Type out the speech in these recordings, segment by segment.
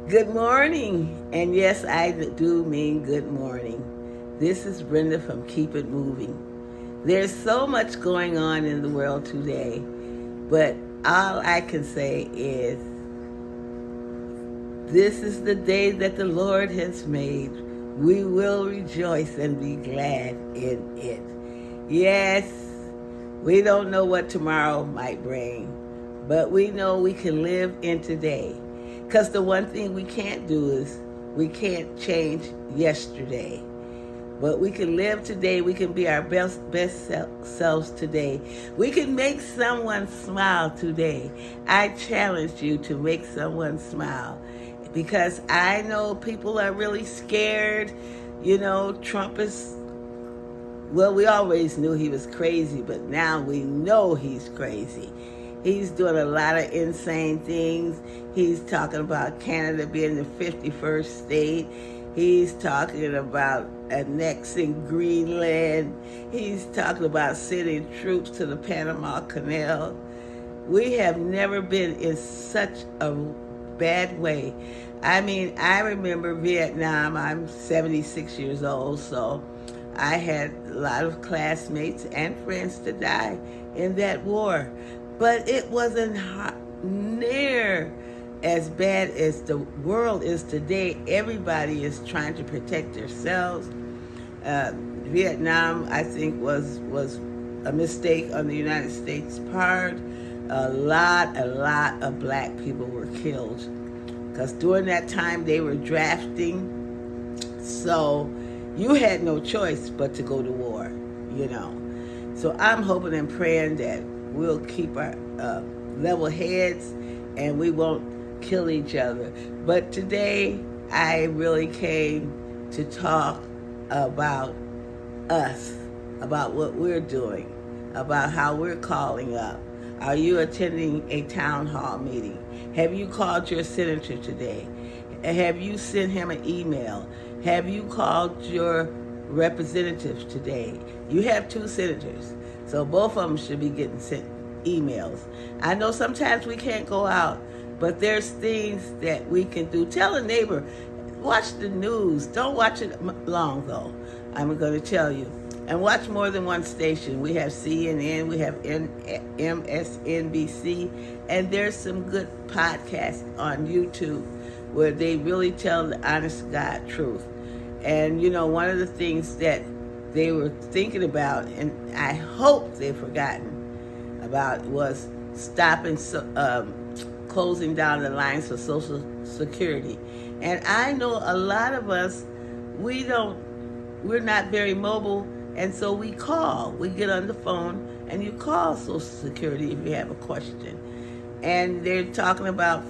Good morning. And yes, I do mean good morning. This is Brenda from Keep It Moving. There's so much going on in the world today, but all I can say is this is the day that the Lord has made. We will rejoice and be glad in it. Yes, we don't know what tomorrow might bring, but we know we can live in today. Because the one thing we can't do is we can't change yesterday. But we can live today. We can be our best selves today. We can make someone smile today. I challenge you to make someone smile. Because I know people are really scared. Trump is, well, we always knew he was crazy, but now we know he's crazy. He's doing a lot of insane things. He's talking about Canada being the 51st state. He's talking about annexing Greenland. He's talking about sending troops to the Panama Canal. We have never been in such a bad way. I mean, I remember Vietnam. I'm 76 years old, so I had a lot of classmates and friends to die in that war. But it wasn't near as bad as the world is today. Everybody is trying to protect themselves. Vietnam, I think, was a mistake on the United States' part. A lot of black people were killed because during that time they were drafting. So you had no choice but to go to war, So I'm hoping and praying that we'll keep our level heads and we won't kill each other. But today I really came to talk about us, about what we're doing, about how we're calling up. Are you attending a town hall meeting? Have you called your senator today? Have you sent him an email? Have you called your representatives today? You have 2 senators, so both of them should be getting sent emails. I know sometimes we can't go out, but there's things that we can do. Tell a neighbor, watch the news. Don't watch it long, though. I'm going to tell you. And watch more than one station. We have CNN, we have MSNBC, and there's some good podcasts on YouTube where they really tell the honest God truth. And, one of the things that they were thinking about, and I hope they've forgotten about, was stopping, closing down the lines for Social Security. And I know a lot of us, we're not very mobile, and so we call. We get on the phone, and you call Social Security if you have a question. And they're talking about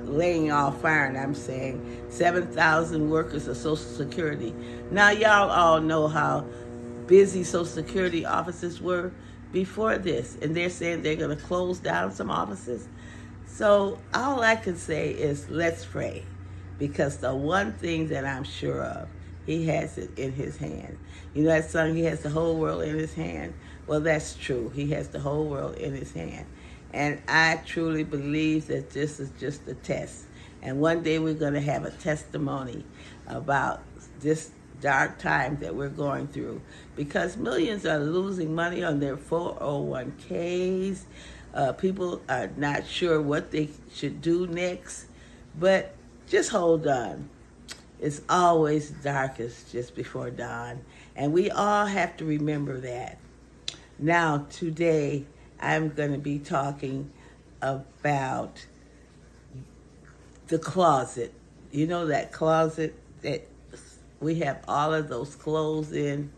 laying off, 7,000 workers of Social Security. Now, y'all all know how busy Social Security offices were before this, and they're saying they're going to close down some offices. So all I can say is let's pray, because the one thing that I'm sure of, he has it in his hand. That song, he has the whole world in his hand? Well, that's true. He has the whole world in his hand. And I truly believe that this is just a test. And one day we're going to have a testimony about this dark time that we're going through, because millions are losing money on their 401ks. People are not sure what they should do next, but just hold on. It's always darkest just before dawn, and we all have to remember that. Now, today, I'm going to be talking about the closet. That closet that we have all of those clothes in.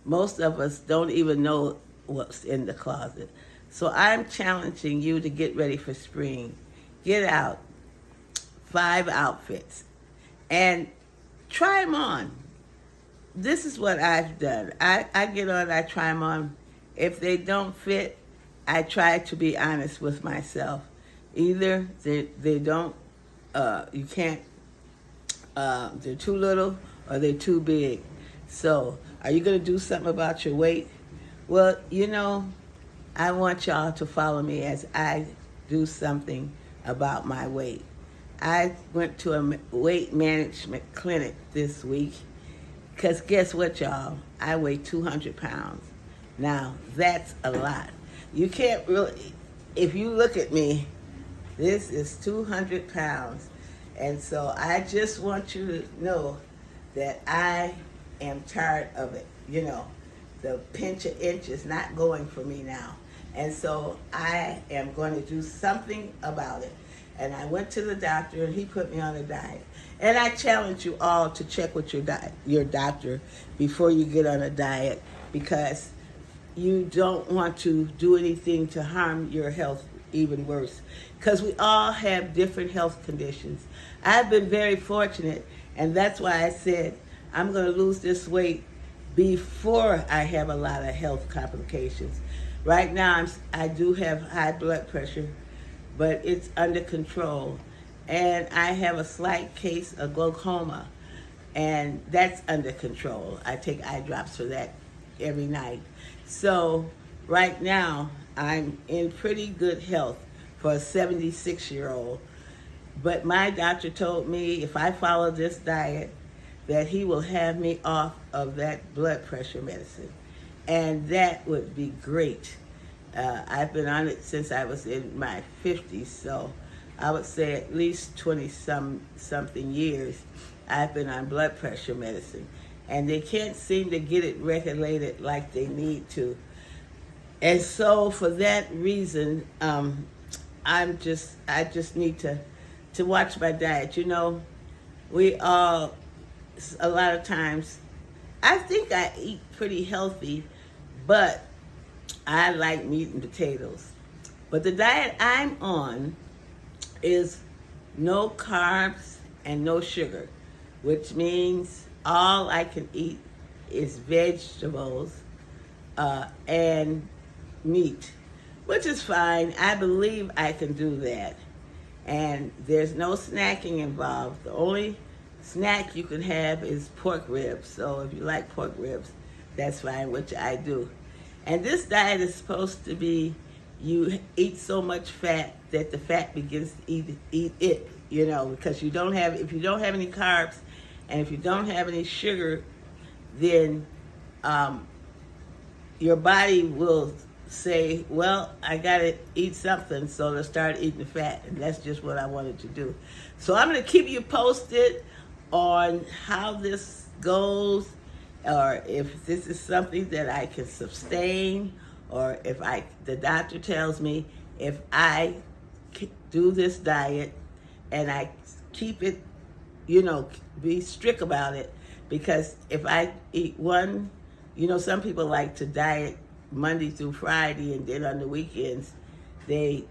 Most of us don't even know what's in the closet. So I'm challenging you to get ready for spring. Get out 5 outfits and try them on. This is what I've done. I get on, I try them on. If they don't fit, I try to be honest with myself. Either they don't, you can't, they're too little or they're too big. So, are you going to do something about your weight? Well, I want y'all to follow me as I do something about my weight. I went to a weight management clinic this week because guess what, y'all? I weigh 200 pounds. Now, that's a lot. You can't really, if you look at me, this is 200 pounds. And so I just want you to know that I am tired of it. You know, the pinch of inch is not going for me now. And so I am going to do something about it. And I went to the doctor and he put me on a diet. And I challenge you all to check with your doctor before you get on a diet, because you don't want to do anything to harm your health even worse, because we all have different health conditions. I've been very fortunate, and that's why I said I'm going to lose this weight before I have a lot of health complications. Right now, I do have high blood pressure, but it's under control. And I have a slight case of glaucoma, and that's under control. I take eye drops for that every night. So right now, I'm in pretty good health for a 76-year-old. But my doctor told me if I follow this diet, that he will have me off of that blood pressure medicine. And that would be great. I've been on it since I was in my 50s, so I would say at least 20-something years I've been on blood pressure medicine. And they can't seem to get it regulated like they need to. And so for that reason, I just need to watch my diet. You know, we all, a lot of times, I think I eat pretty healthy, but I like meat and potatoes. But the diet I'm on is no carbs and no sugar, which means all I can eat is vegetables and meat, which is fine. I believe I can do that. And there's no snacking involved. The only snack you can have is pork ribs. So if you like pork ribs, that's fine, which I do. And this diet is supposed to be, you eat so much fat that the fat begins to eat it, you know, because if you don't have any carbs and if you don't have any sugar, then your body will say, well, I gotta eat something, so let's start eating the fat. And that's just what I wanted to do. So I'm gonna keep you posted on how this goes, or if this is something that I can sustain, or if the doctor tells me if I do this diet and I keep it, you know, be strict about it. Because if I eat one, you know, some people like to diet Monday through Friday, and then on the weekends they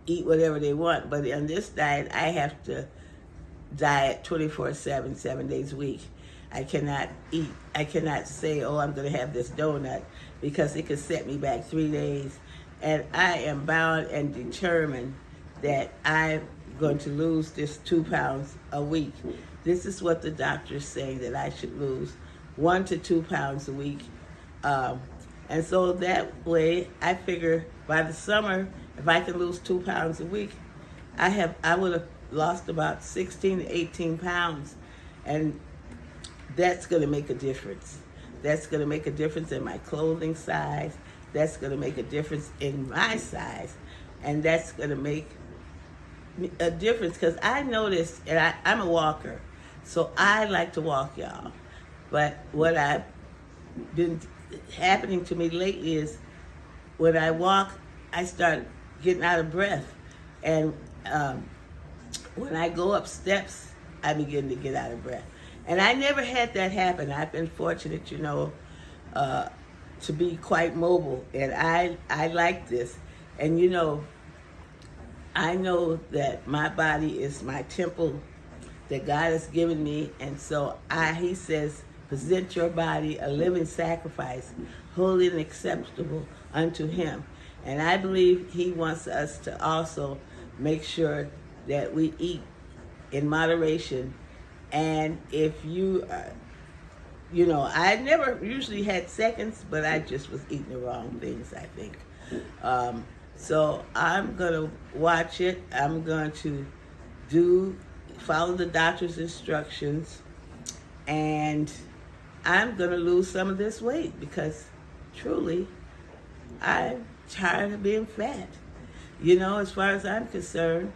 eat whatever they want. But on this diet, I have to diet 24/7, 7 days a week. I cannot say, oh, I'm going to have this donut, because it could set me back 3 days. And I am bound and determined that I'm going to lose this 2 pounds a week. This is what the doctor's saying, that I should lose 1 to 2 pounds a week. And so that way, I figure by the summer, if I can lose 2 pounds a week, I would have lost about 16 to 18 pounds. And that's going to make a difference. That's going to make a difference in my clothing size. That's going to make a difference in my size. And that's going to make a difference, because I noticed, and I'm a walker, so I like to walk, y'all. But what I've been happening to me lately is when I walk, I start getting out of breath. And when I go up steps, I begin to get out of breath. And I never had that happen. I've been fortunate, you know, to be quite mobile. And I like this. And, you know, I know that my body is my temple that God has given me. And so he says, present your body a living sacrifice, holy and acceptable unto him. And I believe he wants us to also make sure that we eat in moderation. And if you, you know, I never usually had seconds, but I just was eating the wrong things, I think. So I'm going to watch it. I'm going to follow the doctor's instructions, and I'm going to lose some of this weight because truly I'm tired of being fat. As far as I'm concerned,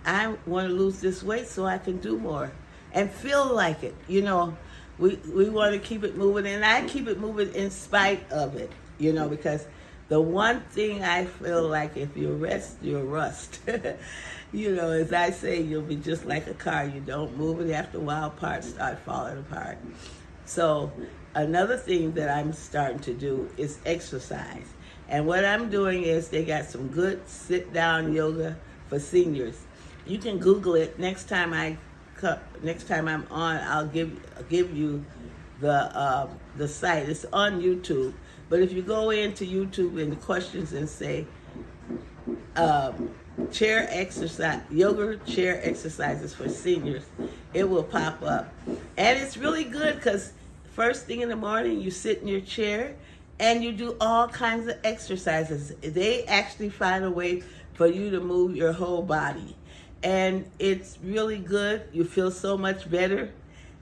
I want to lose this weight so I can do more and feel like it. We want to keep it moving, and I keep it moving in spite of it, because the one thing I feel like, if you rest, you'll rust. As I say, you'll be just like a car. You don't move it, after a while, parts start falling apart. So another thing that I'm starting to do is exercise. And what I'm doing is they got some good sit-down yoga for seniors. You can Google it. Next time I'm on, I'll give you the site. It's on YouTube. But if you go into YouTube in the questions and say chair exercise, yoga chair exercises for seniors, it will pop up. And it's really good because first thing in the morning, you sit in your chair and you do all kinds of exercises. They actually find a way for you to move your whole body. And it's really good. You feel so much better.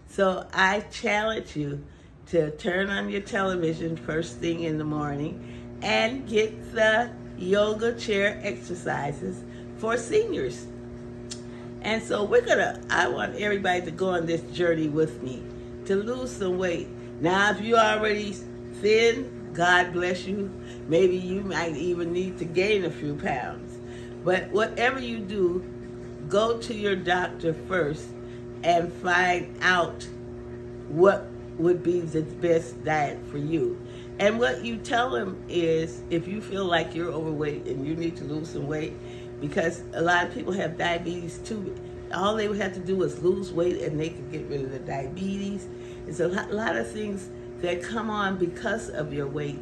So I challenge you to turn on your television first thing in the morning and get the yoga chair exercises for seniors. And so I want everybody to go on this journey with me to lose some weight. Now, if you're already thin, God bless you. Maybe you might even need to gain a few pounds. But whatever you do, go to your doctor first and find out what would be the best diet for you. And what you tell them is, if you feel like you're overweight and you need to lose some weight, because a lot of people have diabetes too, all they would have to do is lose weight and they could get rid of the diabetes. It's a lot of things that come on because of your weight.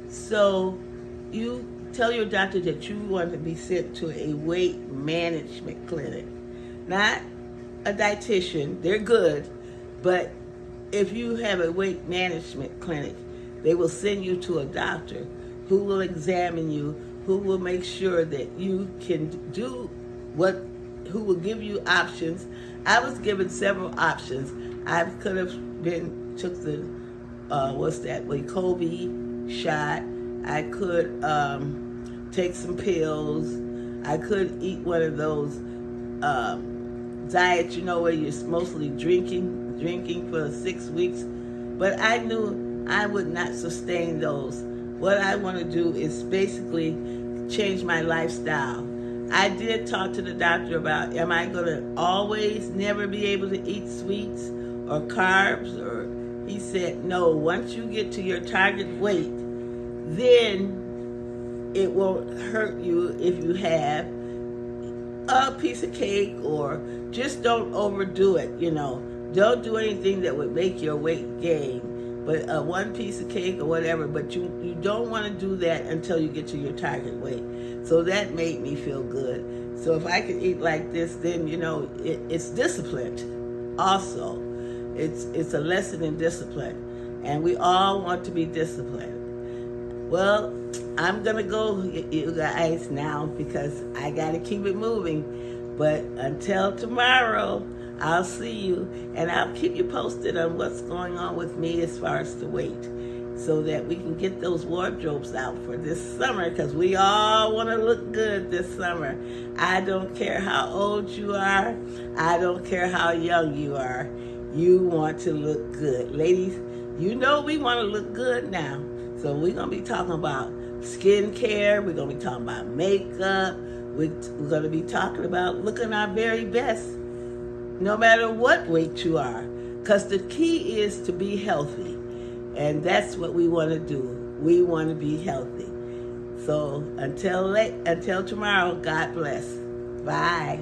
So you tell your doctor that you want to be sent to a weight management clinic, not a dietitian. They're good, but if you have a weight management clinic, they will send you to a doctor who will examine you, who will make sure that you can do who will give you options. I was given several options. I could have took the Wegovy shot. I could take some pills. I could eat one of those diets, where you're mostly drinking for 6 weeks. But I knew I would not sustain those. What I want to do is basically change my lifestyle. I did talk to the doctor about, am I going to always never be able to eat sweets or carbs? Or he said, no, once you get to your target weight, then it won't hurt you if you have a piece of cake, or just don't overdo it, Don't do anything that would make your weight gain, but one piece of cake or whatever, but you don't want to do that until you get to your target weight. So that made me feel good. So if I could eat like this, then, it's disciplined also. It's a lesson in discipline, and we all want to be disciplined. Well, I'm going to go, you guys, now, because I got to keep it moving. But until tomorrow, I'll see you, and I'll keep you posted on what's going on with me as far as the weight, so that we can get those wardrobes out for this summer, because we all want to look good this summer. I don't care how old you are. I don't care how young you are. You want to look good. Ladies, we want to look good now. So we're going to be talking about skincare. We're going to be talking about makeup. We're going to be talking about looking our very best, no matter what weight you are. Because the key is to be healthy. And that's what we want to do. We want to be healthy. So until tomorrow, God bless. Bye.